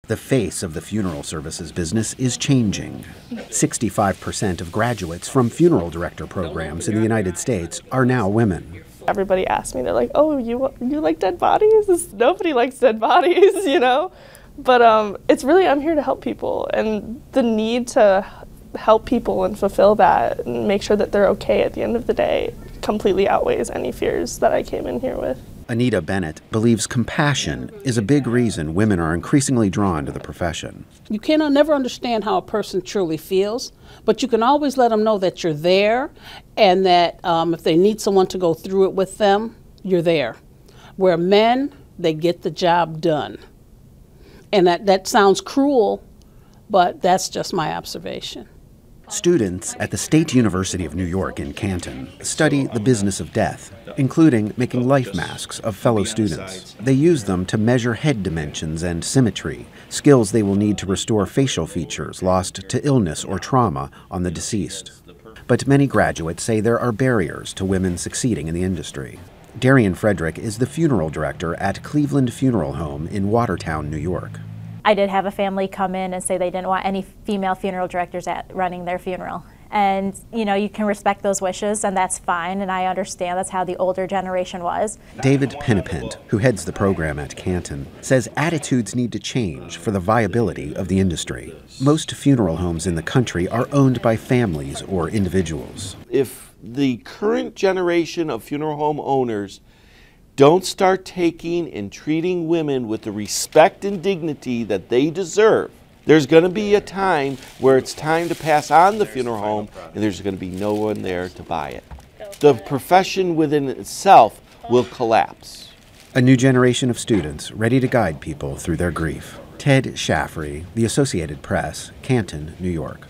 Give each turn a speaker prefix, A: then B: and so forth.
A: The face of the funeral services business is changing. 65% of graduates from funeral director programs in the United States are now women.
B: Everybody asks me, they're like, oh, you like dead bodies? Nobody likes dead bodies, you know? But it's really, I'm here to help people, and the need to help people and fulfill that and make sure that they're okay at the end of the day completely outweighs any fears that I came in here with.
A: ANITA BENNETT believes compassion is a big reason women are increasingly drawn to the profession.
C: You cannot never understand how a person truly feels, but you can always let them know that you're there, and that if they need someone to go through it with them, you're there. Where men, they get the job done. And that sounds cruel, but that's just my observation.
A: Students at the State University of New York in Canton study the business of death, including making life masks of fellow students. They use them to measure head dimensions and symmetry, skills they will need to restore facial features lost to illness or trauma on the deceased. But many graduates say there are barriers to women succeeding in the industry. FREDERICK is the funeral director at Cleveland Funeral Home in Watertown, New York.
D: I did have a family come in and say they didn't want any female funeral directors running their funeral. And, you know, you can respect those wishes, and that's fine, and I understand that's how the older generation was.
A: David PENEPENT, who heads the program at Canton, says attitudes need to change for the viability of the industry. Most funeral homes in the country are owned by families or individuals.
E: If the current generation of funeral home owners don't start taking and treating women with the respect and dignity that they deserve, there's going to be a time where it's time to pass on the funeral home and there's going to be no one there to buy it. The profession within itself will collapse.
A: A new generation of students ready to guide people through their grief. Ted Shaffrey, The Associated Press, Canton, New York.